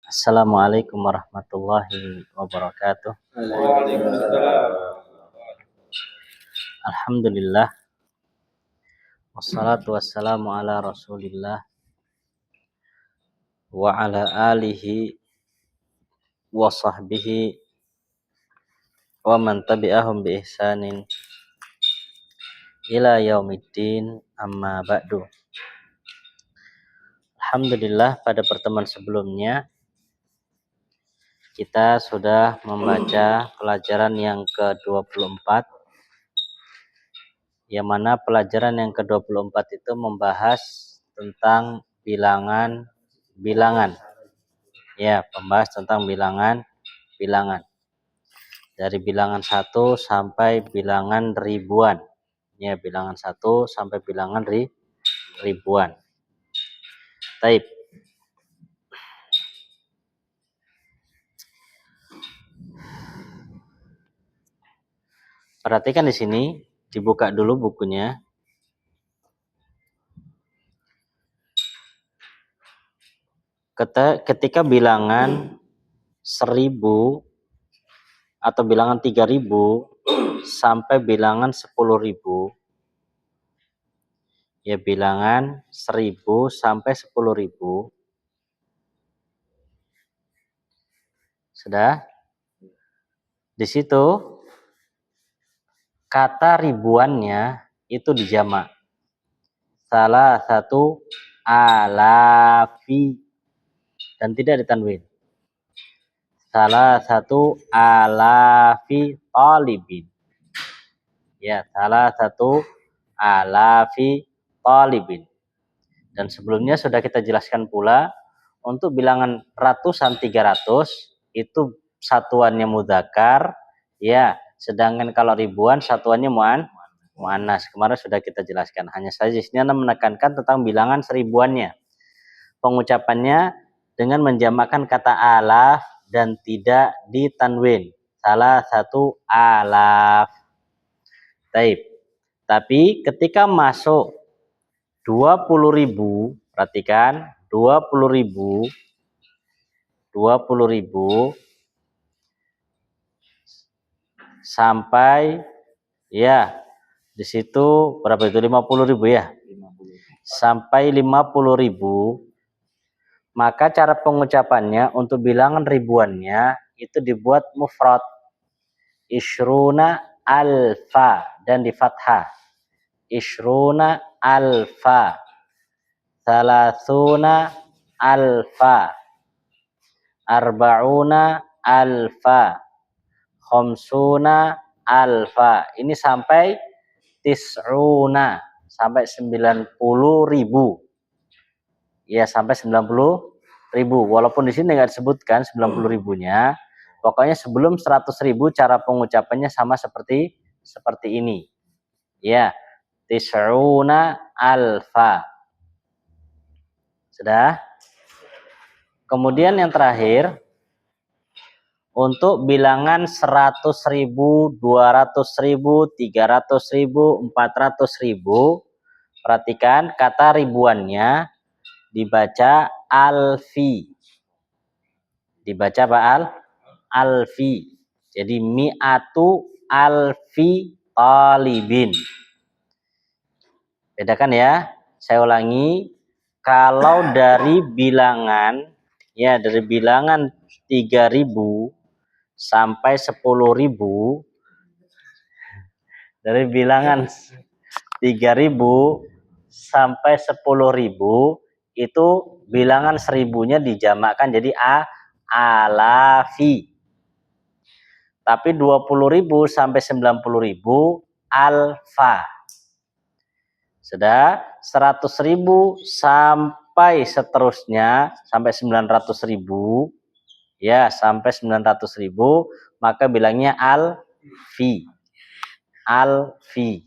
Assalamualaikum warahmatullahi wabarakatuh. Alhamdulillah. Wassalatu wassalamu ala rasulillah wa ala alihi wa sahbihi wa man tabi'ahum bi ihsanin ila yaumiddin, amma ba'du. Alhamdulillah, pada pertemuan sebelumnya kita sudah membaca pelajaran yang ke-24, yang mana pelajaran yang ke-24 itu membahas tentang bilangan. Ya, membahas tentang bilangan. Dari bilangan 1 sampai bilangan ribuan. Ya, bilangan 1 sampai bilangan ribuan. Taib. Perhatikan di sini, dibuka dulu bukunya. Ketika bilangan 1000 atau bilangan 3000 sampai bilangan 10.000, ya, bilangan 1000 sampai 10.000, sudah. Di situ kata ribuannya itu dijamak. Salah satu alafi dan tidak ditanwin. Salah satu alafi talibin. Ya, salah satu alafi talibin. Dan sebelumnya sudah kita jelaskan pula, untuk bilangan ratusan 300 itu satuannya mudzakkar, ya, sedangkan kalau ribuan satuannya muannas. Kemarin sudah kita jelaskan. Hanya saja di sini Anda menekankan tentang bilangan seribuannya. Pengucapannya dengan menjamakkan kata alaf dan tidak ditanwin. Salah satu alaf. Taib. Tapi ketika masuk 20.000, perhatikan, 20.000 sampai, ya, di situ berapa itu, 50.000 ya, sampai 50.000, maka cara pengucapannya untuk bilangan ribuannya itu dibuat mufrad, ishruna alfa, dan di fathah, ishruna alfa, salasuna alfa, arba'una alfa, khamsuna alfa. Ini sampai tis'una, sampai 90.000. Ya, sampai 90.000. Walaupun di sini nggak disebutkan 90.000-nya. Pokoknya sebelum 100.000 cara pengucapannya sama seperti ini. Ya, tis'una alfa. Sudah? Kemudian yang terakhir, untuk bilangan 100.000, 200.000, 300.000, 400.000, perhatikan kata ribuannya dibaca alfi. Dibaca apa? Alfi. Jadi mi'atu alfi talibin. Bedakan ya. Saya ulangi. Kalau dari bilangan, ya, dari bilangan 3.000 sampai 10.000, dari bilangan 3.000 sampai 10.000 itu bilangan 1000-nya dijamakkan jadi alafi. Tapi 20.000 sampai 90.000 alfa. Sudah. 100.000 sampai seterusnya sampai 900.000, ya, sampai 900.000, maka bilangnya alfi. Alfi.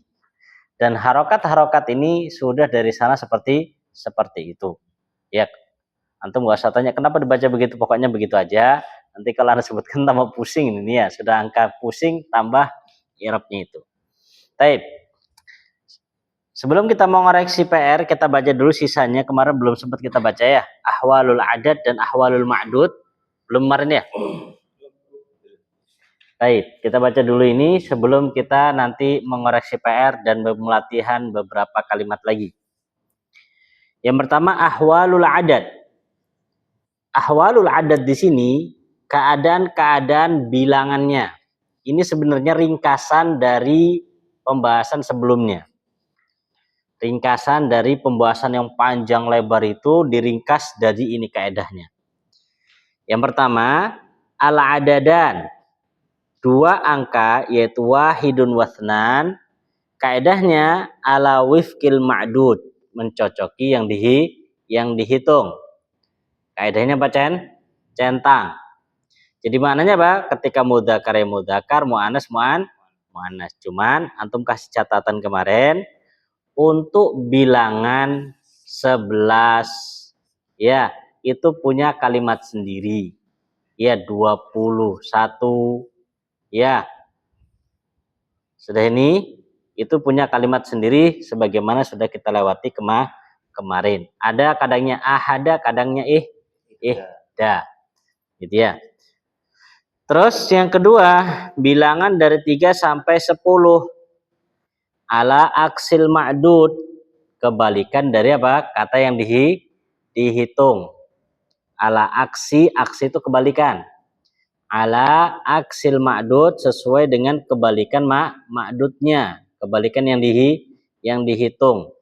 Dan harokat-harokat ini sudah dari sana seperti itu. Ya, antum nggak usah tanya kenapa dibaca begitu, pokoknya begitu aja. Nanti kalau Anda sebutkan tambah pusing ini, ya, sudah angka pusing tambah i'rabnya itu. Taib. Sebelum kita mau ngoreksi PR, kita baca dulu sisanya. Kemarin belum sempat kita baca, ya. Ahwalul adad dan ahwalul ma'dud. Belum kemarin ya? Baik, kita baca dulu ini sebelum kita nanti mengoreksi PR dan melatihan beberapa kalimat lagi. Yang pertama, ahwalul adad. Ahwalul adad di sini keadaan-keadaan bilangannya. Ini sebenarnya ringkasan dari pembahasan sebelumnya. Ringkasan dari pembahasan yang panjang lebar itu diringkas dari ini kaedahnya. Yang pertama, al-adadan. Dua angka yaitu wahidun wasnan. Kaedahnya ala wifkil ma'dud. Mencocoki yang dihitung. Kaedahnya apa, centang. Jadi maknanya apa? Ketika mudzakkar ya mudzakkar, muannas muannas. Cuman antum kasih catatan kemarin untuk bilangan 11 ya, itu punya kalimat sendiri. Ya, 21 ya. Sudah ini itu punya kalimat sendiri sebagaimana sudah kita lewati kemarin. Ada kadangnya ahada, kadangnya ihda. Gitu ya. Terus yang kedua, bilangan dari 3 sampai 10. Ala aksil ma'dud. Kebalikan dari apa? Kata yang dihitung. Ala aksi itu kebalikan. Ala aksil ma'dud sesuai dengan kebalikan ma'dudnya. Kebalikan yang dihitung.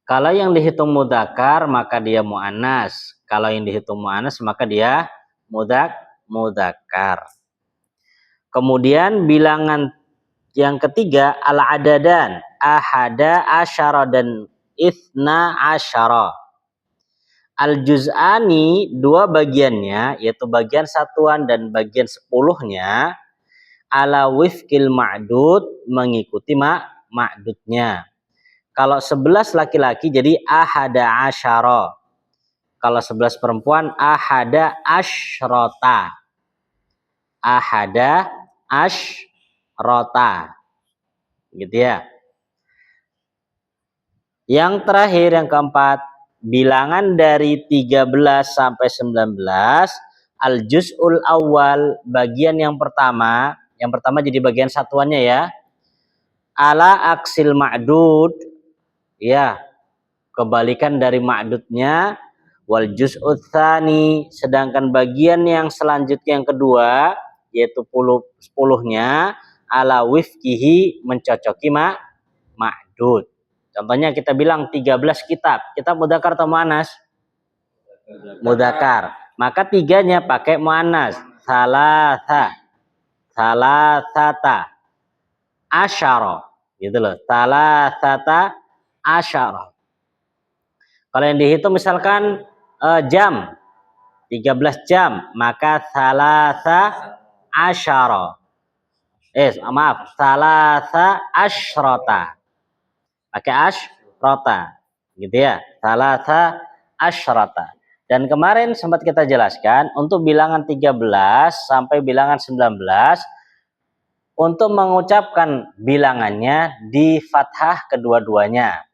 Kalau yang dihitung mudzakkar maka dia muannas. Kalau yang dihitung muannas maka dia mudzakkar. Kemudian bilangan yang ketiga al-adadan, ahada asyara dan itsna asyara. Al-juz'ani dua bagiannya yaitu bagian satuan dan bagian 10-nya ala wifkil ma'dud mengikuti ma'dudnya. Kalau 11 laki-laki jadi ahada asyara. Kalau 11 perempuan ahada asyrota. Ahada asyrota. Gitu ya. Yang terakhir yang keempat, bilangan dari 13 sampai 19 al-juz'ul awal, bagian yang pertama jadi bagian satuannya ya. Ala aksil ma'dud ya, kebalikan dari ma'dudnya. Wal juz'ut tsani, sedangkan bagian yang selanjutnya yang kedua yaitu 10-nya ala wifkihi mencocoki ma'dud. Contohnya kita bilang 13 kitab mudzakkar atau muannas? Mudzakkar. Maka tiganya pakai muannas. Salasata asyara. Gitu loh. Salasata asyara. Kalau yang dihitung misalkan jam 13 jam, maka salasa asyara. Salasa asyrota. Pakai asyrota. Gitu ya. Salasa asyrota. Dan kemarin sempat kita jelaskan untuk bilangan 13 sampai bilangan 19 untuk mengucapkan bilangannya di fathah kedua-duanya.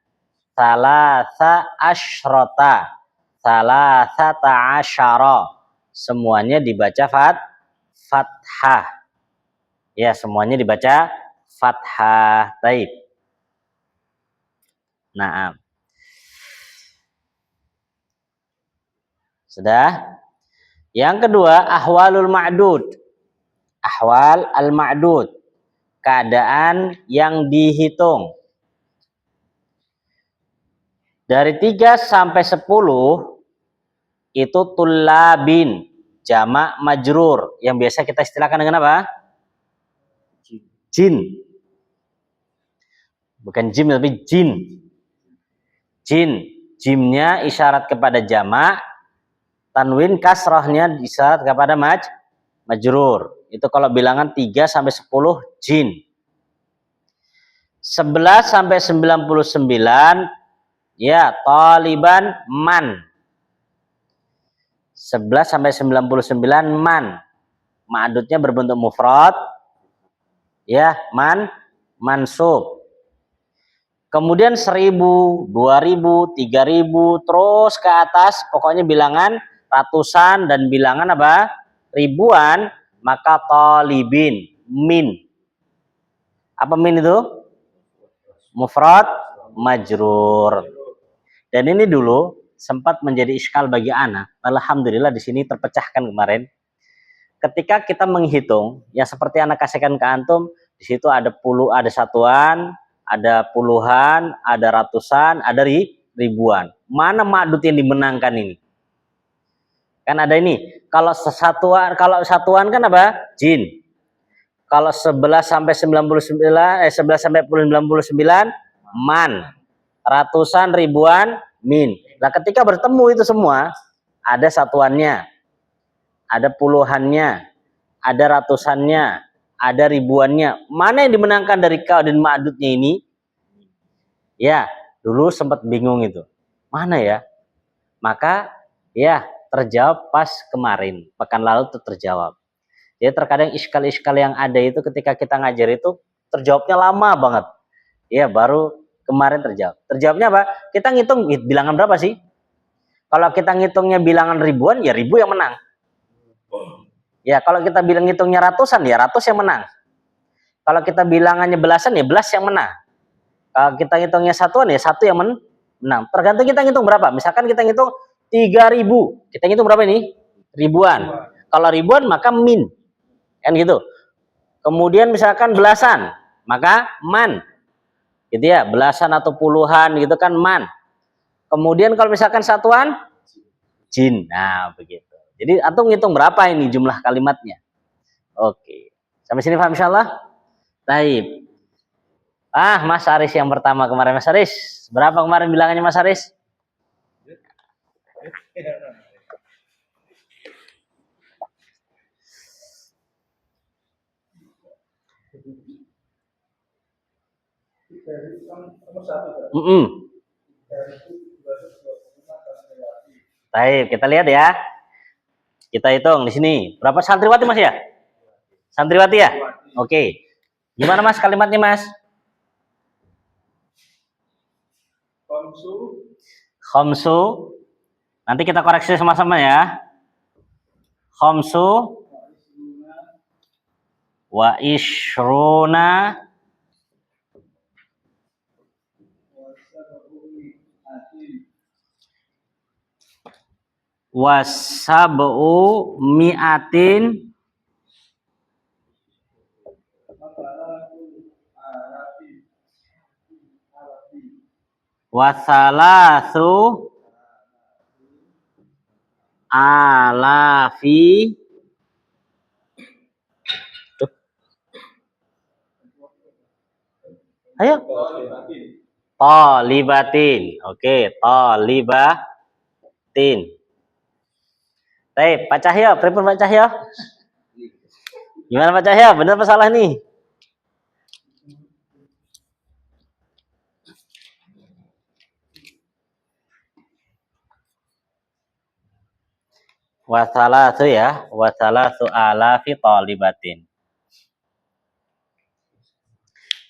Salasa asyrota. Salasata asyara. Semuanya dibaca fathah. Ya, semuanya dibaca fathah. Baik. Nah, sudah. Yang kedua, ahwalul ma'dud. Ahwal al-ma'dud. Keadaan yang dihitung. Dari 3 sampai 10 itu tullabin, jamak majrur, yang biasa kita istilahkan dengan apa? Jin. Bukan jim tapi jin. Jin. Jimnya isyarat kepada jamak, tanwin kasrahnya isyarat kepada majrur. Itu kalau bilangan 3 sampai 10 jin. 11 sampai 99 ya taliban man. 11 sampai 99 man. Ma'dudnya berbentuk mufrad. Ya, mansub. Kemudian 1000, 2000, 3000 terus ke atas, pokoknya bilangan ratusan dan bilangan apa? Ribuan, maka talibin, min. Apa min itu? Mufrad majrur. Dan ini dulu sempat menjadi iskal bagi anak. Alhamdulillah di sini terpecahkan kemarin. Ketika kita menghitung, ya seperti anak kasihkan ke antum, di situ ada satuan, ada puluhan, ada ratusan, ada ribuan. Mana ma'dud yang dimenangkan ini? Kan ada ini. Kalau satuan kan apa? Jin. Kalau 11 sampai 99, 11 sampai 99 man. Ratusan, ribuan, min. Nah, ketika bertemu itu semua, ada satuannya, ada puluhannya, ada ratusannya, ada ribuannya. Mana yang dimenangkan dari kau dan ma'dudnya ini? Ya, dulu sempat bingung itu. Mana ya? Maka ya terjawab pas kemarin, pekan lalu itu terjawab. Jadi terkadang iskal-iskal yang ada itu ketika kita ngajar itu terjawabnya lama banget. Ya, baru kemarin terjawab. Terjawabnya apa? Kita ngitung bilangan berapa sih? Kalau kita ngitungnya bilangan ribuan, ya ribu yang menang. Ya, kalau kita bilang ngitungnya ratusan, ya ratus yang menang. Kalau kita bilangannya belasan, ya belas yang menang. Kalau kita ngitungnya satuan, ya satu yang menang. Tergantung kita ngitung berapa. Misalkan kita ngitung 3.000. Kita ngitung berapa ini? Ribuan. Kalau ribuan, maka min. Kan gitu. Kemudian misalkan belasan, maka man. Gitu ya, belasan atau puluhan gitu kan man. Kemudian kalau misalkan satuan, jin. Nah, begitu. Jadi antum ngitung berapa ini jumlah kalimatnya. Oke. Sampai sini paham insyaallah? Baik. Mas Aris yang pertama kemarin. Mas Aris, berapa kemarin bilangannya Mas Aris? Baik, kita lihat ya. Kita hitung di sini. Berapa santriwati Mas ya? Santriwati ya? Oke. Gimana Mas kalimatnya Mas? Khamsu. Nanti kita koreksi sama-sama ya. Khamsu wa ishruna wasab'u mi'atin wasalasu alafi ayo talibatin. Oke, talibatin. Baik, Pak Cahyo, pripun Pak Cahyo? Gimana Pak Cahyo? Benar apa salah nih? Wasalatu ya, wasalatu alafi talibatin.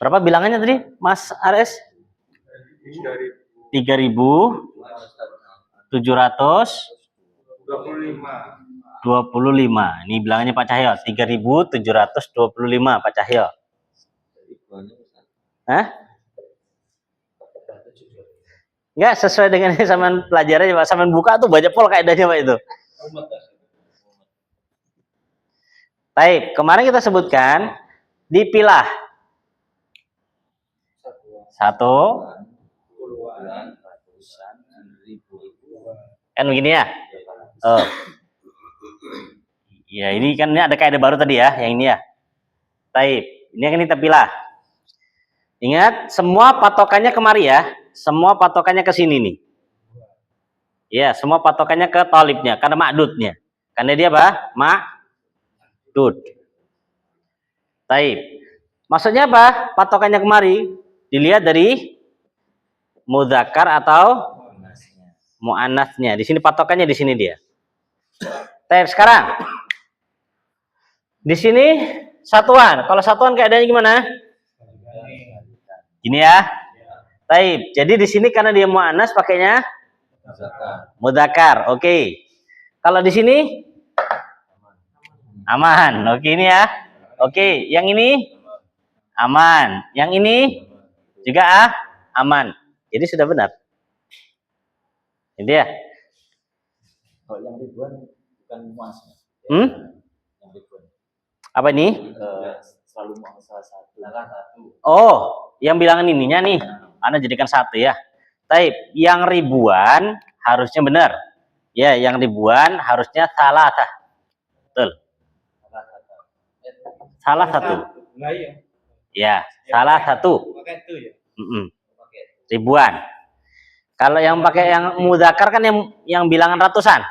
Berapa bilangannya tadi, Mas Ares? 3.725. Ini bilangannya Pak Cahyo. 3.725 Pak Cahyo. Hah? Enggak sesuai dengan yang sama pelajarannya Pak. Sama buka tuh banyak pol kaidahnya Pak itu. Baik, kemarin kita sebutkan dipilah satu kan begini ya. Oh. Ya, ini kan ini ada kaidah baru tadi ya, yang ini ya. Baik, ini akan kita pilah. Ingat, semua patokannya kemari ya. Semua patokannya ke sini nih. Ya, semua patokannya ke talibnya, karena ma'dudnya. Karena dia apa? Ma'dud. Baik. Maksudnya apa? Patokannya kemari dilihat dari mudzakkar atau muannasnya. Di sini patokannya di sini dia. Baik, sekarang di sini satuan. Kalau satuan keadaannya gimana? Gini ya. Baik. Jadi di sini karena dia muannas pakainya mudzakkar. Oke. Kalau di sini aman. Oke ini ya. Oke, yang ini aman. Yang ini juga aman. Jadi sudah benar. Ini ya. Kalau yang ribuan bukan muas. Yang ribuan. Apa ini? Selalu muas salah satu. Oh, yang bilangan ininya nih. Anda jadikan satu ya. Tapi yang ribuan harusnya benar. Ya, yang ribuan harusnya salah. Betul. Salah satu. Ya, salah satu. Ribuan. Kalau yang pakai yang mudzakkar kan yang bilangan ratusan.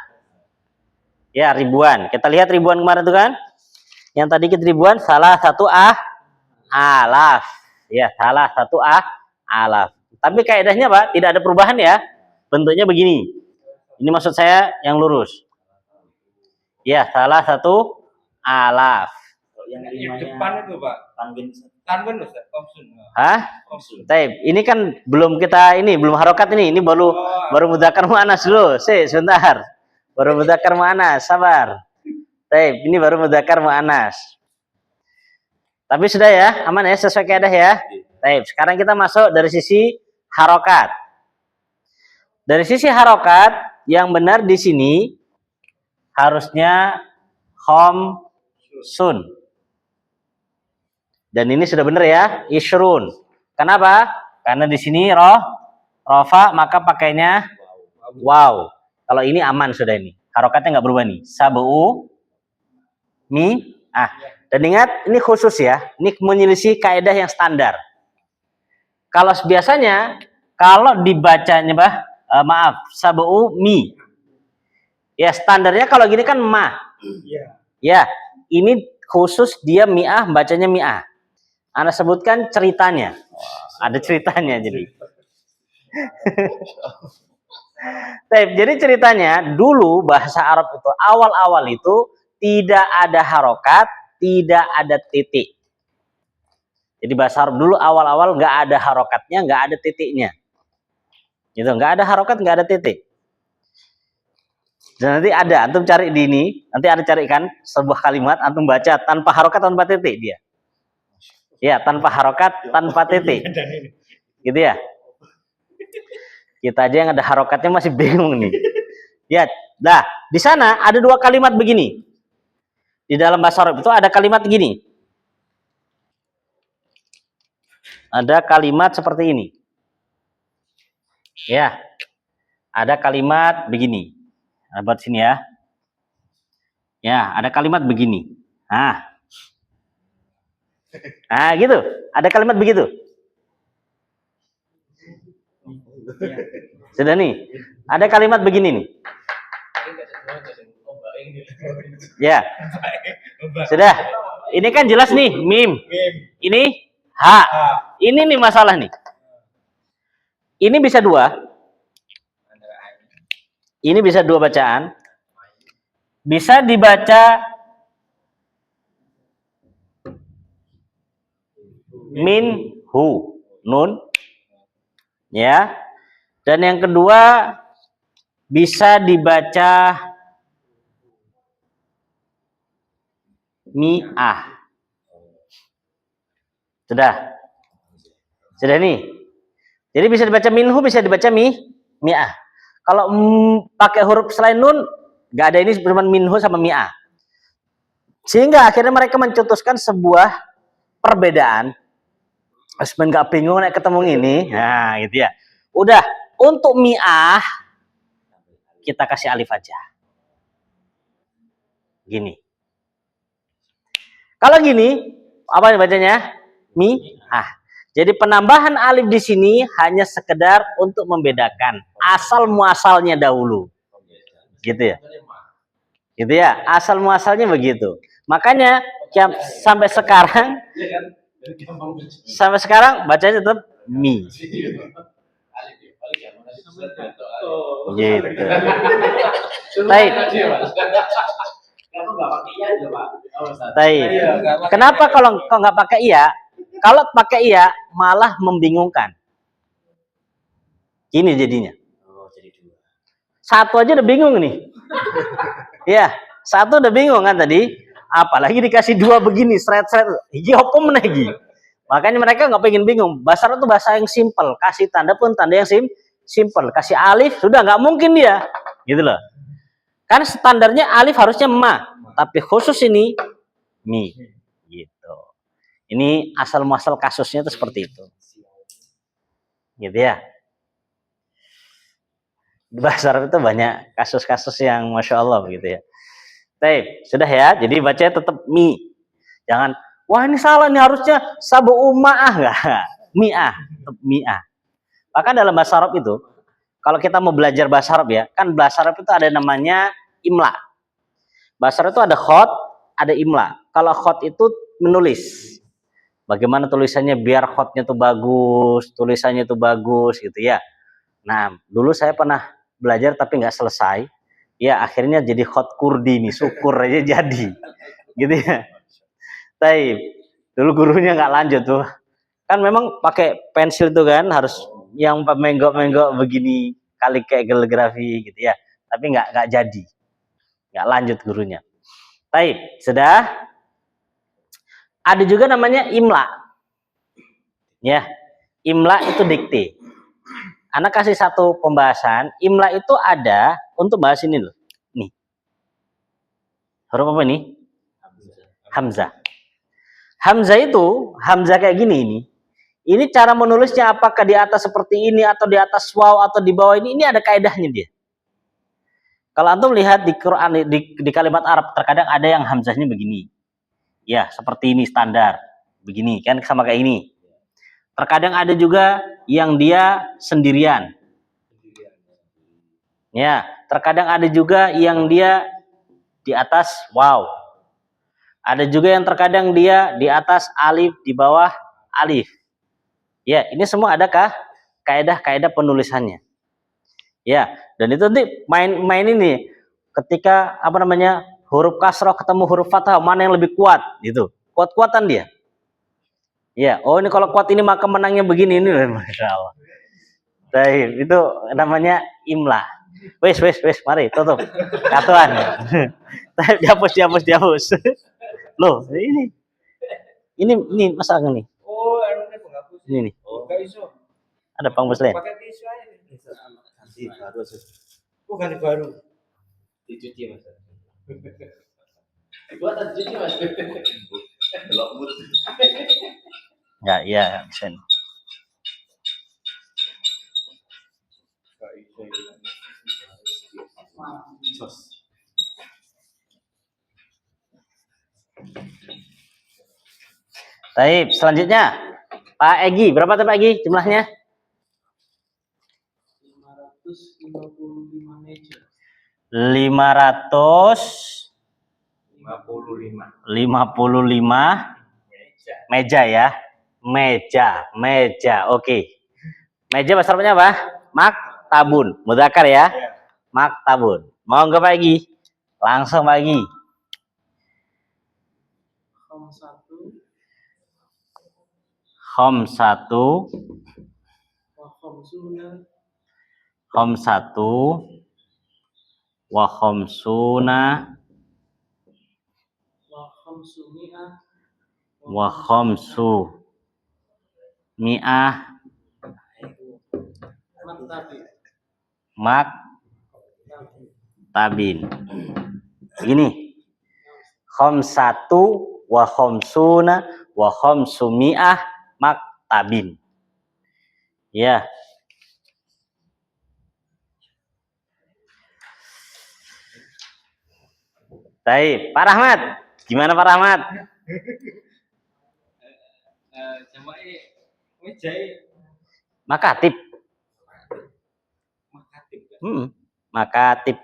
Ya, ribuan. Kita lihat ribuan kemarin itu kan. Yang tadi kita ribuan salah satu alaf. Ya, salah satu alaf. Tapi kaidahnya Pak, tidak ada perubahan ya. Bentuknya begini. Ini maksud saya yang lurus. Ya, salah satu alaf. Yang depan itu Pak, tanwin Ustaz, komsun. Hah? Taib. Ini kan belum belum harokat ini. Ini baru mudzakkar muannas dulu. Sebentar. Baru mudzakkar muannas, sabar. Taib, ini baru mudzakkar muannas. Tapi sudah ya, aman ya, sesuai kaidah ya. Taib. Sekarang kita masuk dari sisi harokat. Dari sisi harokat, yang benar di sini harusnya khamsun. Dan ini sudah benar ya, ishrun. Kenapa? Karena di sini rofa maka pakainya wow. Kalau ini aman sudah ini. Harokatnya nggak berubah nih. Sabu Dan ingat ini khusus ya. Ini menyelisih kaidah yang standar. Kalau biasanya kalau dibacanya sabu mi. Ya standarnya kalau gini kan ma. Ya, ini khusus dia mi'ah bacanya mi'ah. Anda sebutkan ceritanya. Ada ceritanya jadi. Jadi ceritanya dulu bahasa Arab itu awal-awal itu tidak ada harokat, tidak ada titik. Jadi bahasa Arab dulu awal-awal nggak ada harokatnya, nggak ada titiknya. Gitu, nggak ada harokat, nggak ada titik. Dan nanti ada, antum cari di ini, nanti ada carikan sebuah kalimat, antum baca tanpa harokat, tanpa titik dia. Ya, tanpa harokat, tanpa titik. Gitu ya. Kita aja yang ada harokatnya masih bingung nih. Ya, nah, di sana ada dua kalimat begini. Di dalam bahasa Arab itu ada kalimat gini. Ada kalimat seperti ini. Ya. Ada kalimat begini. Nah, buat sini ya. Ya, ada kalimat begini. Nah, gitu. Ada kalimat begitu. Sudah nih. Ada kalimat begini nih. Ya. Sudah. Ini kan jelas nih, mim. Ini ha. Ini nih masalah nih. Ini bisa dua. Ini bisa dua bacaan. Bisa dibaca minhu, nun, ya. Dan yang kedua bisa dibaca mi'ah. Sudah nih. Jadi bisa dibaca minhu, bisa dibaca mi'ah. Kalau pakai huruf selain nun, nggak ada ini cuma minhu sama mi'ah. Sehingga akhirnya mereka mencetuskan sebuah perbedaan. Asmen nggak bingung nek ketemu ini, nah gitu ya. Udah, untuk mi'ah kita kasih alif aja. Gini. Kalau gini, apa bacanya? Mi'ah. Jadi penambahan alif di sini hanya sekedar untuk membedakan asal muasalnya dahulu. Gitu ya. Gitu ya, asal muasalnya begitu. Makanya sampai sekarang bacanya tetap mi. Gitu. Baik. Kenapa kalau nggak pakai iya? Kalau pakai iya malah membingungkan. Ini jadinya. Satu aja udah bingung nih. Ya, satu udah bingung kan tadi, apalagi dikasih dua begini, seret-seret, iki opo meneh iki. Makanya mereka nggak pengen bingung. Bahasa Arab itu bahasa yang simple, kasih tanda pun tanda yang simple, kasih alif sudah nggak mungkin dia, gitu loh. Kan standarnya alif harusnya ma, tapi khusus ini mi, gitu. Ini asal muasal kasusnya itu seperti itu, gitu ya. Di bahasa Arab itu banyak kasus-kasus yang masya Allah gitu ya. Baik, sudah ya. Jadi bacanya tetap mi. Jangan, wah ini salah nih harusnya sabu umaah enggak. Mi'ah, tetap mi'ah. Bahkan dalam bahasa Arab itu, kalau kita mau belajar bahasa Arab ya, kan bahasa Arab itu ada namanya imla. Bahasa Arab itu ada khot, ada imla. Kalau khot itu menulis. Bagaimana tulisannya biar khotnya tuh bagus, tulisannya tuh bagus gitu ya. Nah, dulu saya pernah belajar tapi nggak selesai. Ya, akhirnya jadi khot kurdi nih, syukur aja jadi. Gitu ya. Taib. Dulu gurunya nggak lanjut tuh. Kan memang pakai pensil tuh kan harus yang menggok-menggok begini kali kayak kaligrafi gitu ya. Tapi nggak jadi. Nggak lanjut gurunya. Taib. Sudah. Ada juga namanya imla. Ya. Imla itu dikte. Anak kasih satu pembahasan, imla itu ada untuk bahas ini loh. Nih. Huruf apa nih? Hamzah. Hamzah itu, Hamzah kayak gini ini. Ini cara menulisnya apakah di atas seperti ini atau di atas waw atau di bawah ini ada kaidahnya dia. Kalau antum lihat di Quran di kalimat Arab terkadang ada yang hamzahnya begini. Ya, seperti ini standar. Begini kan sama kayak ini. Terkadang ada juga yang dia sendirian. Ya, terkadang ada juga yang dia di atas waw. Ada juga yang terkadang dia di atas alif, di bawah alif. Ya, ini semua adakah kaidah-kaidah penulisannya? Ya, dan itu nanti main ini ketika apa namanya huruf kasroh ketemu huruf fathah mana yang lebih kuat gitu. Kuat-kuatan dia. Ya, oh ini kalau kuat ini maka menangnya begini ini, masya Allah. Baik, itu namanya imla. Wes, mari tutup. Katuan. dihapus. Loh, ini masalah nih. Oh, ini penghapus. Ini nih. Oh, enggak iso. Ada penghapus lain. Pakai tisu aja. Ganti baru. Oh, ganti baru. Dicuci Mas. Gua tadi cuci Mas. Belok mut. Ya, iya, bisa. Baik, selanjutnya Pak Egi, berapa tuh Pak Egi jumlahnya? 555 meja. 555 meja ya. Meja. Oke. Meja bahasa Arabnya apa? Maktabun. Mudzakkar ya. Maktabun. Mau enggak Pak Egi? Langsung Pak Egi. Khomsatu wa khomsuna wa khomsu mi'ah maktabin. Begini. Khomsatu wa khomsuna wa khomsu mi'ah maktabin. Ya. Baik, Pak Rahmat. Gimana Pak Rahmat? Makatib. Makatib.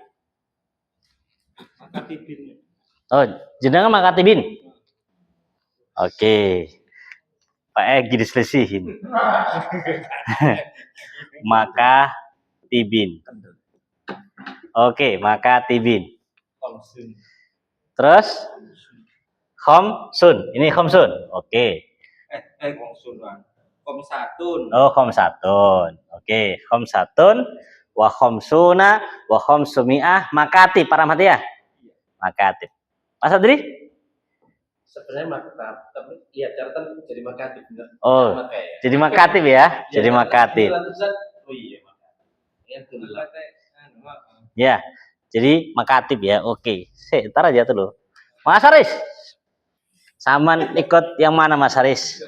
Oh, jenengan makatibin. Oke. Pak Egi diselisihin. Makatibin. Oke, makatibin. Terus khomsun. Ini khomsun. Oke. Khomsatun. Oh, khomsatun. Oke, khomsatun wa khomsuna wa khomsumi'ah makatib para mati ya. Makatif. Mas Adri? Sebenarnya maktab, tapi lihat catatan jadi makatif benar. Oh, Maka ya. jadi makatif ya? Jadi Ya, makatif. Oh iya, makatif. Yang tulis. Ya, jadi makatif ya. Oke, ntar aja tuh loh. Mas Haris, Saman ikut yang mana Mas Haris?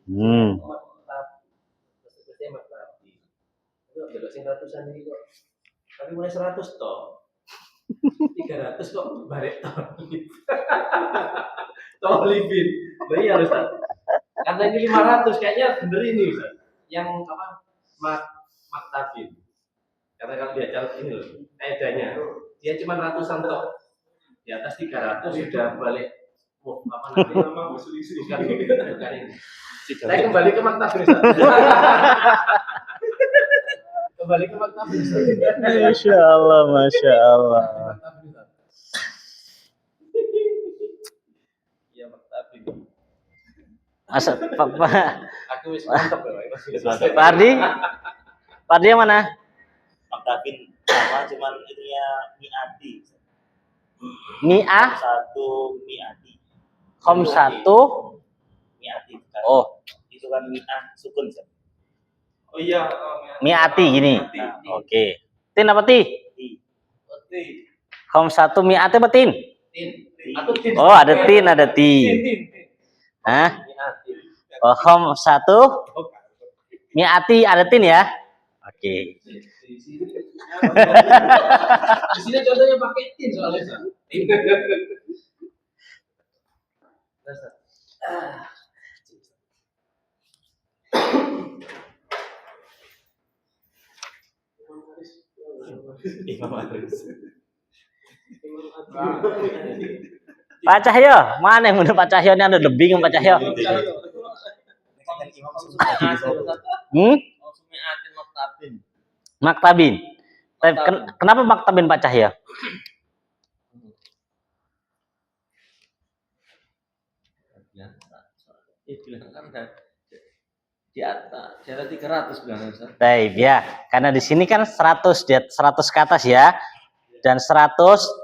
Maktab. Maksudnya maktab. Itu ada sing ratusan ini kok. Tapi mulai 100 toh. 300 kok balik toh. Toh libin. Nah, iya Ustaz. Karena ini 500 kayaknya bener ini Ustaz. Yang apa? Maktabin. Karena kalau dia catat ini loh, kaidahnya dia cuma ratusan toh. Di atas 300 sudah balik. Oh, apa namanya? Bukan ini. Saya kembali ke maktabin Ustaz. Kembali ke maktabin Ustaz. Masya Allah, Masya Allah. Iya maktabin. Masa, Aku wis mantap ya. Pak Ardi? Pak Ardi yang mana? Maktabin apa cuman itunya miati. Mi'ah, Satu miati. kom satu. Miati kan. Oh, Itu kan mi'ah sukun. Oh iya, mi'ati gini. Nah, oke. Tin apa ti? Tin. Kom satu mi'ati apa tin? Aku tin. Oh, ada tin, ada ti. Hah? Oh, kom satu mi'ati ada tin ya? Oke. Di sini contohnya pakai tin soalnya. Tin. Pak Cahyo, mana yang menurut Pak Cahyo ini ada lebih Pak Cahyo? Maktabin. Kenapa maktabin Pak Cahyo? Di atas, di atas 300 bilang Ustaz. Baik ya, karena di sini kan 100 ke atas ya. Dan 100,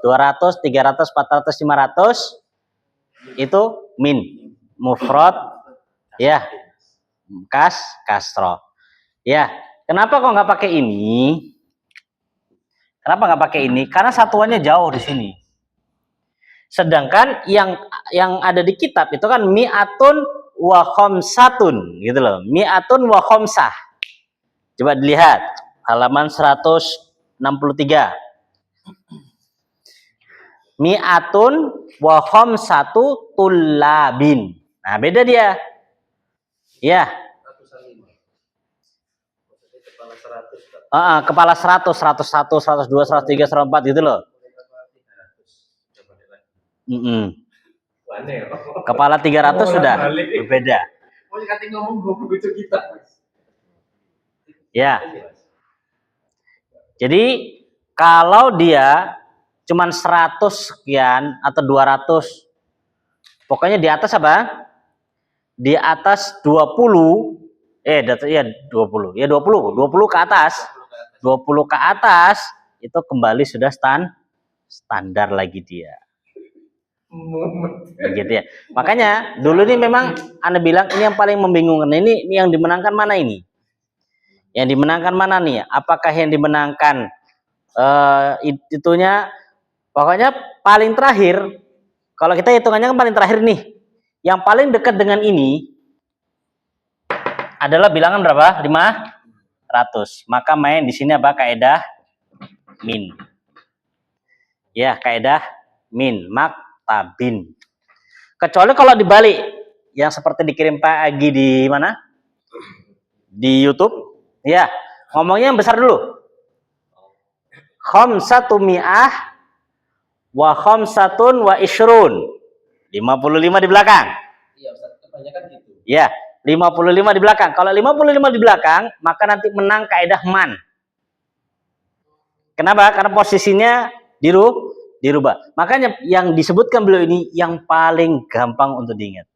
200, 300, 400, 500 itu min, mufrad ya. Kasro. Ya, kenapa kok nggak pakai ini? Kenapa nggak pakai ini? Karena satuannya jauh di sini. Sedangkan yang ada di kitab itu kan mi'atun wa khamsatun gitu loh. Mi'atun wa khamsah. Coba dilihat halaman 163. Mi'atun wa khamsatu tullabin. Nah, beda dia. Ya. Kepala 100, 101, 102, 103, 104 gitu loh. Kepala 300 sudah berbeda. Ya. Jadi kalau dia cuman 100 sekian atau 200, pokoknya di atas apa? Di atas 20, ya 20 ke atas. 20 ke atas itu kembali sudah standar lagi dia. Begitu ya. Makanya dulu ini memang Anda bilang ini yang paling membingungkan. Ini yang dimenangkan mana ini? Yang dimenangkan mana nih? Apakah yang dimenangkan itunya? Pokoknya paling terakhir. Kalau kita hitungannya kan paling terakhir nih. Yang paling dekat dengan ini adalah bilangan berapa? 500. Maka main di sini apa? Kaidah min. Ya, kaidah min. Maktabin. Kecuali kalau dibalik, yang seperti dikirim Pak Agi di mana? Di YouTube. Ya, ngomongnya yang besar dulu. Khamsatu mi'ah wa khamsatun wa ishrun. 55 di belakang. Iya, Ustaz, kebanyakan gitu. Ya, 55 di belakang. Kalau 55 di belakang, maka nanti menang kaidah man. Kenapa? Karena posisinya dirubah. Makanya yang disebutkan beliau ini yang paling gampang untuk diingat.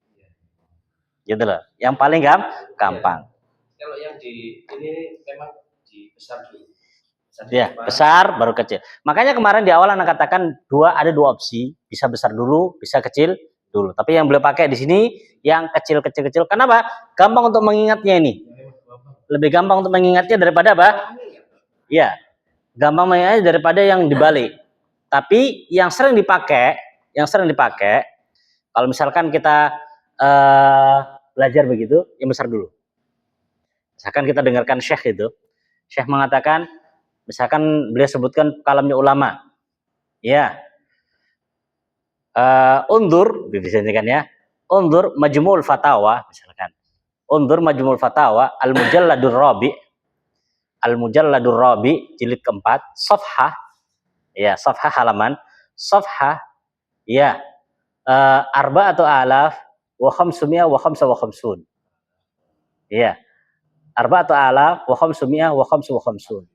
Gitu loh. Yang paling gampang. Kalau yang di ini memang dibesar dulu. Ya, besar baru kecil. Makanya kemarin di awal anak katakan ada dua opsi, bisa besar dulu, bisa kecil dulu. Tapi yang beliau pakai di sini yang kecil-kecil. Kenapa? Gampang untuk mengingatnya ini. Lebih gampang untuk mengingatnya daripada apa? Iya, gampang mengingatnya daripada yang dibalik. Tapi yang sering dipakai, kalau misalkan kita belajar begitu, yang besar dulu. Misalkan kita dengarkan Syekh itu, Syekh mengatakan, misalkan beliau sebutkan kalamnya ulama, ya, undur, kan ya, undur Majmu'ul Fatawa, misalkan, undur Majmu'ul Fatawa, Al-Mujalladur Rabi, jilid keempat, safhah, ya, safhah halaman, safhah, ya, arba'atu alaf wa khamsumiyah wa khamsa wa khamsun, ya, arba'atu alaf wa khamsumiyah wa khamsa wa khamsun.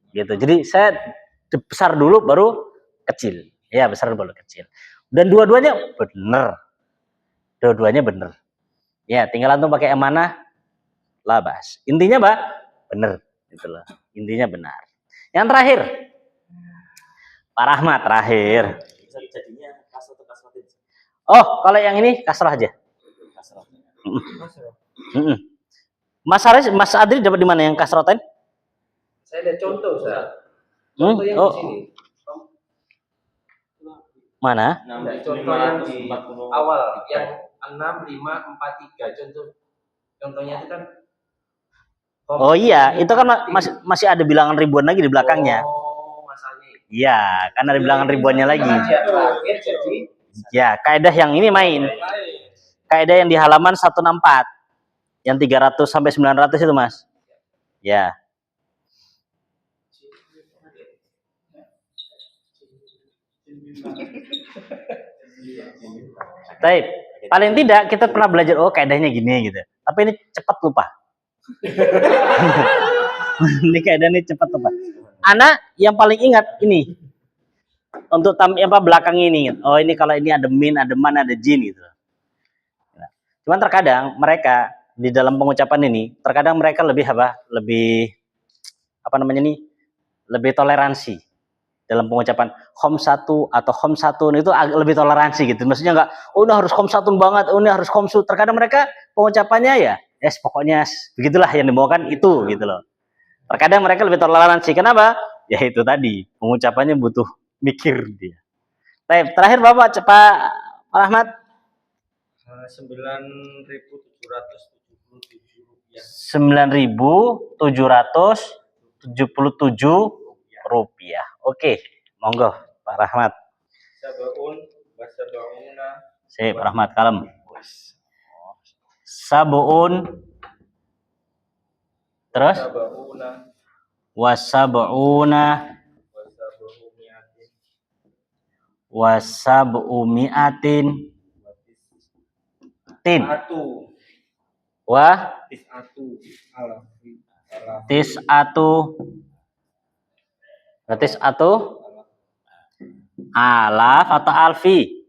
Gitu. Jadi saya besar dulu baru kecil. Ya, besar dulu baru kecil. Dan dua-duanya benar. Ya, tinggal antum pakai yang mana? Labas. Intinya, Pak, benar gitu loh. Intinya benar. Yang terakhir. Pak Rahmat terakhir. Jadinya kasroh atau kasrotin? Oh, kalau yang ini kasrah aja. Kasroh. Mas Adri dapat di mana yang kasrotin? Saya ada contoh, Ustaz. Contoh yang di sini. Mana? Contoh yang di awal, yang 6543. Contohnya itu kan. Oh iya, itu kan masih ada bilangan ribuan lagi di belakangnya. Oh, masalahnya. Iya, kan ada bilangan ribuannya lagi. Jadi, ya, kaidah yang ini main. Kaidah yang di halaman 164. Yang 300 sampai 900 itu, Mas. Ya. Baik, paling tidak kita pernah belajar kaidahnya gini gitu. Tapi ini cepat lupa. Ini kaidahnya cepat lupa. Anak yang paling ingat ini untuk belakang ini. Oh, ini kalau ini ada min, ada man, ada jin gitu. Cuman terkadang mereka di dalam pengucapan ini, terkadang mereka lebih lebih toleransi dalam pengucapan khomsatu atau khomsatun itu lebih toleransi gitu. Maksudnya enggak, ini harus khomsatun banget, ini harus khomsu. Terkadang mereka pengucapannya ya, pokoknya begitulah yang dimaukan itu gitu loh. Terkadang mereka lebih toleransi. Kenapa? Ya itu tadi, pengucapannya butuh mikir dia. Terakhir Bapak, Pak Rahmat. 9.777 rupiah. Oke, monggo Pak Rahmat. Pak Rahmat kalem. Sabuun. Terus? Wasabuuna. Wasabumiatin. Tin. Wah. Tis'atu alaf atau alfi?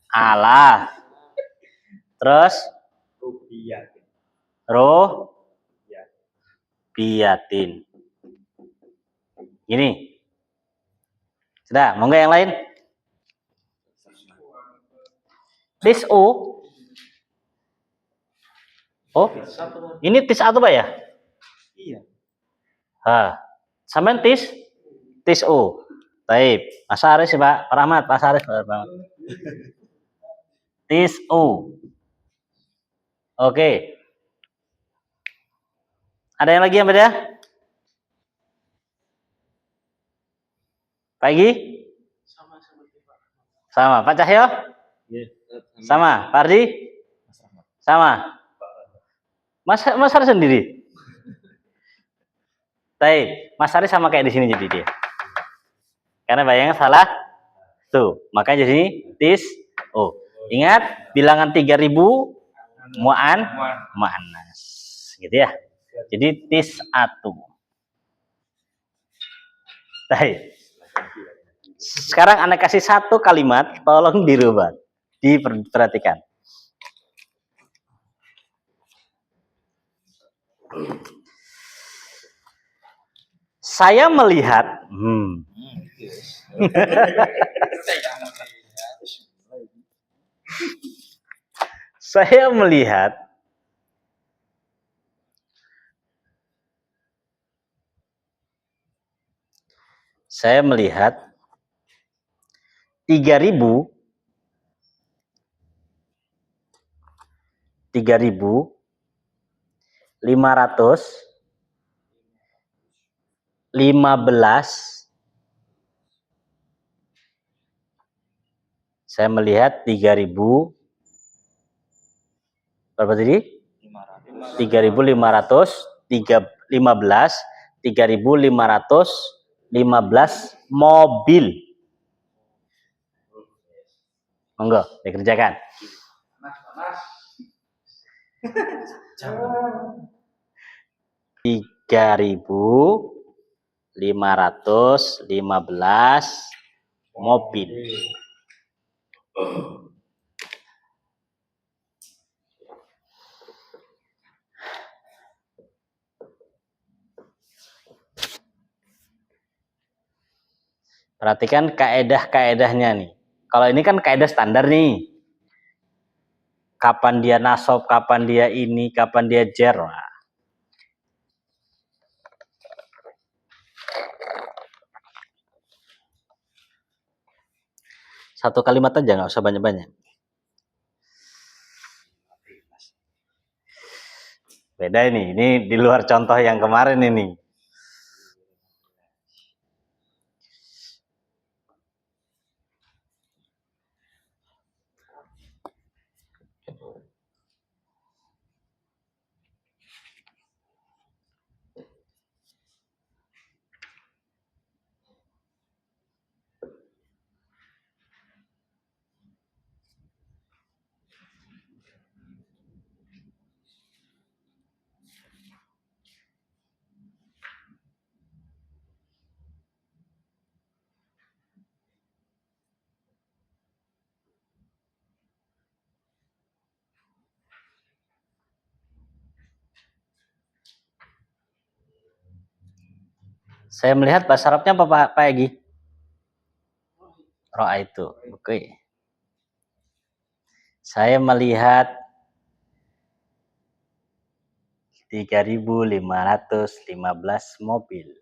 Alaf. Terus rupiatin. Gini. Sudah, mau nggak yang lain? Tis'u. Oh, ini tis'atu Pak ya? Iya. Sampean tis'u. Baik, Mas Aris Pak Rahmat, Mas Aris Pak. Tis'u. Oke. Ada yang lagi yang beda? Pagi? Sama. Pak Cahyo? Sama. Pak Ardi? Sama. Mas Aris sendiri? Baik, Mas Aris sama kayak di sini jadi dia. Karena bayangnya salah. Tuh, makanya jadi tis. Oh, ingat bilangan 3.000 mu'annas. Gitu ya. Jadi tis'atu. Baik. Sekarang Anda kasih satu kalimat, tolong dirubah. Diperhatikan. Saya melihat, saya melihat saya melihat 3.515. Saya melihat 3.000 berapa tadi? 3.515 mobil. Monggo dikerjakan. 3.515 mobil. Perhatikan kaedah-kaedahnya nih. Kalau ini kan kaedah standar nih. Kapan dia nasab, kapan dia ini, kapan dia jar. Satu kalimat aja, nggak usah banyak-banyak. Beda ini di luar contoh yang kemarin ini. Saya melihat bahasa Arabnya apa Pak Egi? Ro'a itu. Oke. Saya melihat 3.515 mobil.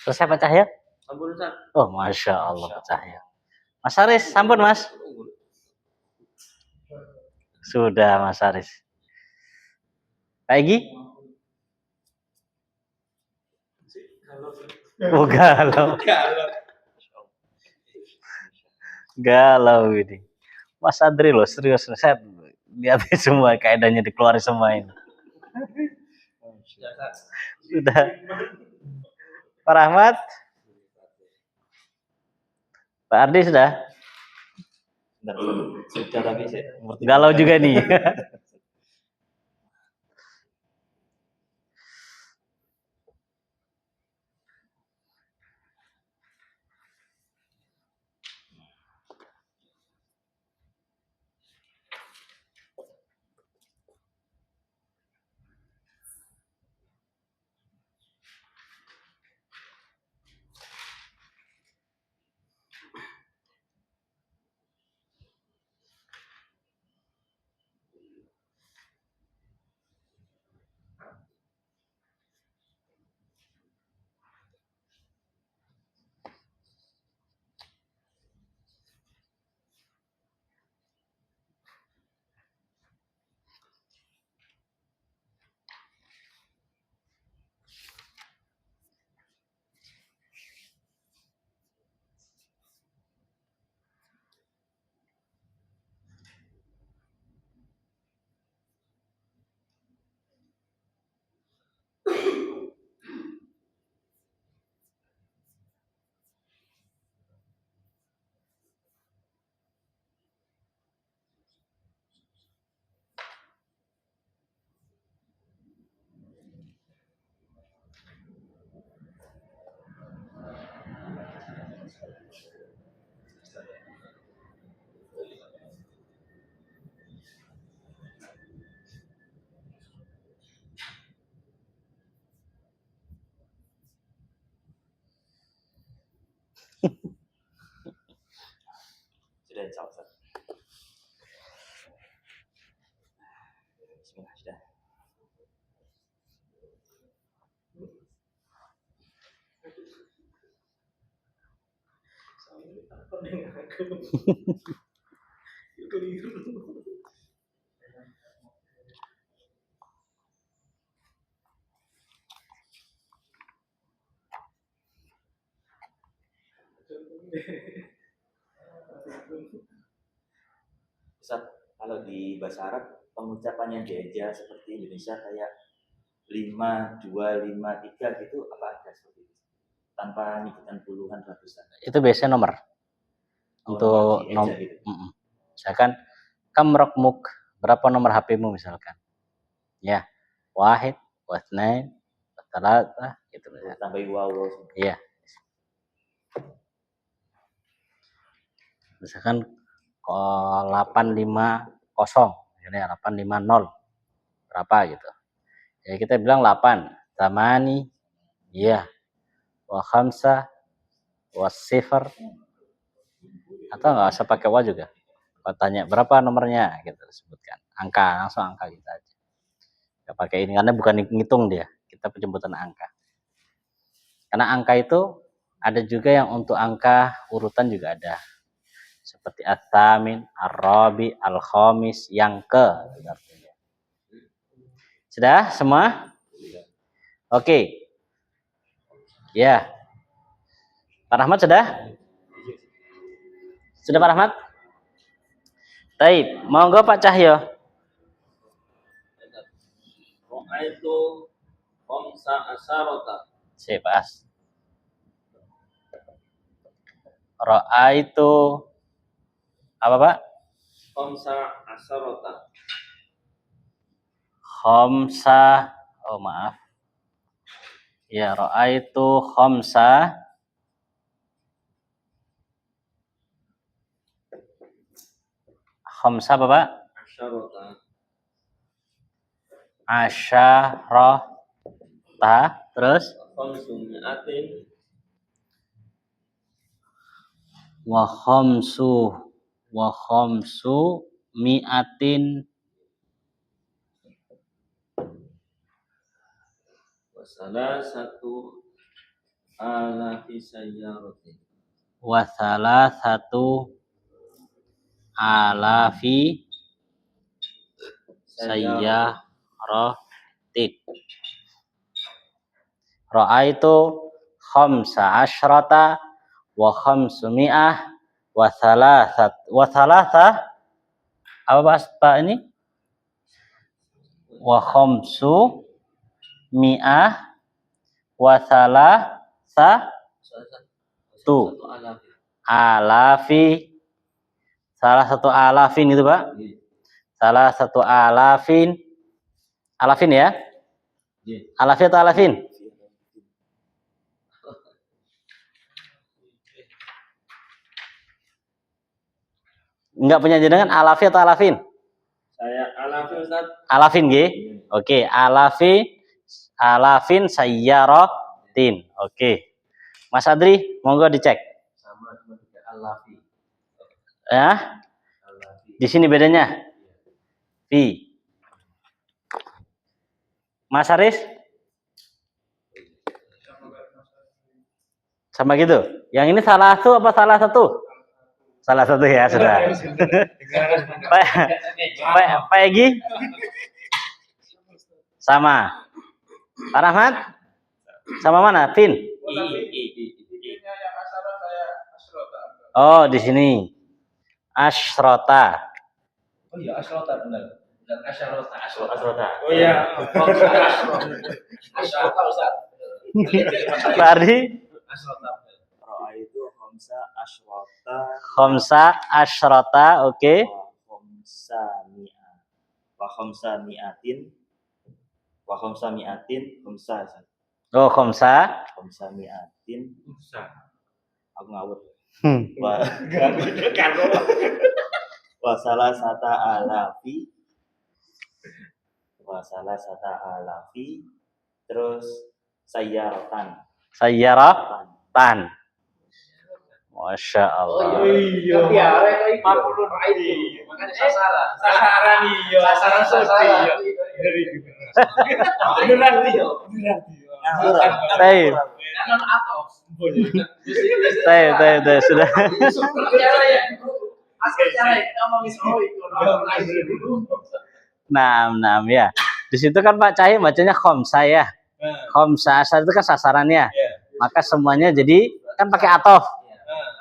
Selesai Pak Cahyo? Sampun Ustaz. Oh, Masya Allah Pak Cahyo. Mas Haris, sampun Mas. Sudah Mas Haris. Pak Egi? Oh, galau. Galau ini. Mas Adri loh, serius. Saya lihat semua kaidahnya dikeluarin semua ini. Sudah. Pak Rahmat? Pak Ardi sudah? Sudah tapi saya ngerti. Galau juga nih. Sudah insya Allah. Bismillah, sudah. Ustaz, kalau di bahasa Arab pengucapannya jaja seperti Indonesia kayak 5, 2, 5, 3 gitu apa ada seperti itu? Tanpa nyebutkan puluhan ratusan. Itu biasanya nomor. Untuk nomor. Gitu. Misalkan kam rokmuk, berapa nomor HP-mu misalkan. Ya, wahid, wasnain, wasalata, gitu. Tambah wow. Iya. Misalkan 850, ini 850 berapa gitu. Ya kita bilang 8, tamani, iya, wa khamsa, wa sifar, atau nggak usah pakai wa juga. Kalau tanya berapa nomornya, gitu sebutkan. Angka, langsung angka kita aja. Nggak pakai ini karena bukan ngitung dia, kita penjemputan angka. Karena angka itu ada juga yang untuk angka urutan juga ada. Seperti at-tamin, ar-rabi, al-khamis, yang ke. Sudah semua? Oke. Ya. Pak Rahmat sudah? Sudah Pak Rahmat? Baik, monggo Pak Cahyo. Ra'aitu khamsa asharata. Sebas. Ra'aitu apa Pak? Khamsa asharata. Khamsa, oh maaf. Ya, ra'aitu khamsa apa Pak? Asharata. Asyarata, terus Khamsumi'atin. wa khamsu mi'atin Wasalah satu alafi sayyaratin. Wa thalathatu alafi sayyaratin. Ra'aitu khamsa asyrata wa khamsumi'ah wa thalatha apa Pak ini? Wa khamsu mi'ah wa thalathatu alafi. Salah satu alafin itu Pak. Salah satu alafin. Alafin ya? Alafi atau alafin? Enggak punya jenengan alafi atau alafin? Saya alafi Ustaz. Alafin nggih. Oke, alafin sayyaratin. Oke. Mas Adri, monggo dicek. Sama cuma juga alafi. Ya. Alafi. Di sini bedanya. Fi. Mas Haris? Sama gitu. Yang ini salah satu apa salah satu? Salah satu ya sudah. Pak Egi? Sama. Pak Rahmat? Sama mana? Fin? Oh, di sini. Asyrota. Oh iya, asyrota benar. Dan asyarota. Oh iya. Asyrota Ustaz. Pak Ardi? Asyrota. Ra'aitu khamsa asyrata Khamsa asyrota, oke. wa khamsa mi'atin khamsa Oh, khamsa. mi'atin aku ngawur Hmm. wa salasata alafi terus sayyaratan. Masya Allah. Iya. Tapi ya, 40 itu. Makanya sasaran. Sasaran iya. Sasaran. Beneran dia. Taib. Jangan atos. Taib, sudah. Cara ya. Asal cara kita ngomongin soal itu. Nah, ya. Di situ kan Pak Cahyo bacanya khamsa ya. Khamsa asal itu kan sasarannya. Maka semuanya jadi kan pakai atof.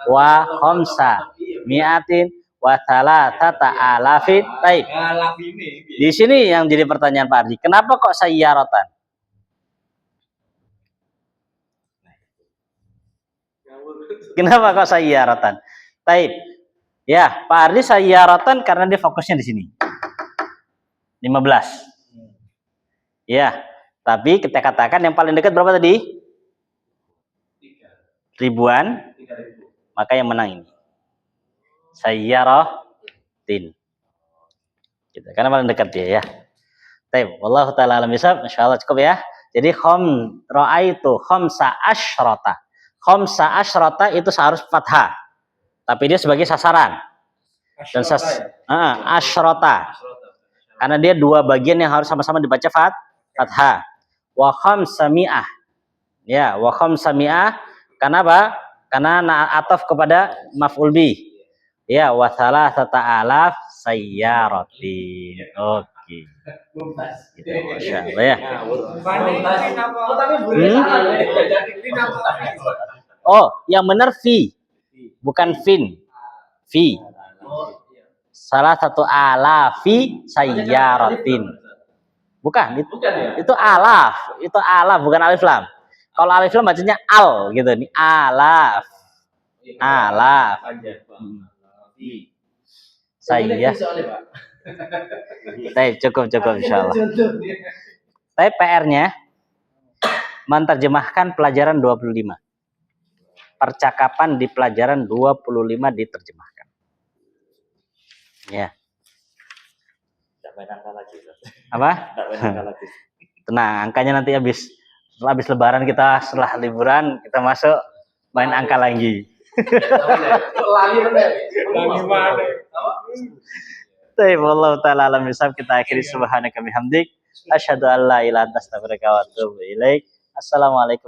Wa khamsa mi'atin wa thalathata alafin. Taib. Di sini yang jadi pertanyaan Pak Ardi, kenapa kok sayyaratan? Kenapa kok sayyaratan? Taib. Ya, Pak Ardi sayyaratan karena dia fokusnya di sini. 15. Ya, tapi kita katakan yang paling dekat berapa tadi? Ribuan. Maka yang menang ini. Sayyaratin. Gitu. Karena paling dekat dia ya. Taib. Wallahu ta'ala alam bisawab. Insyaallah cukup ya. Jadi ra'aitu khamsa asyrata. Khamsa asyrata itu seharus fathah. Tapi dia sebagai sasaran. Dan asyrata. Karena dia dua bagian yang harus sama-sama dibaca fathah. Wa khamsa mi'ah. Ya, wa khamsa mi'ah. Kenapa? Karena ataf kepada maf'ul bih. Ya, wa thalathata alaf sayyaratin. Oke. Gitu, Masya Allah ya. Oh, yang benar fi. Bukan fin. Fi. Salah satu alafi sayyaratin. Bukan, itu alaf. Itu alaf, bukan alif lam. Kalau alif lam bacanya al gitu nih. Alaf. Saya. Cukup insyaallah. Tapi PR-nya menerjemahkan pelajaran 25. Percakapan di pelajaran 25 diterjemahkan. Ya. Tak main angka lagi. Apa? Tak main angka lagi. Tenang, angkanya nanti habis lebaran kita, setelah liburan kita masuk main angka lagi. Wallahu ta'ala alam bisawab. Kita akhiri subhanaka bihamdik asyhadu an la ilaha illa anta astaghfiruka wa atubu ilaik. Assalamualaikum.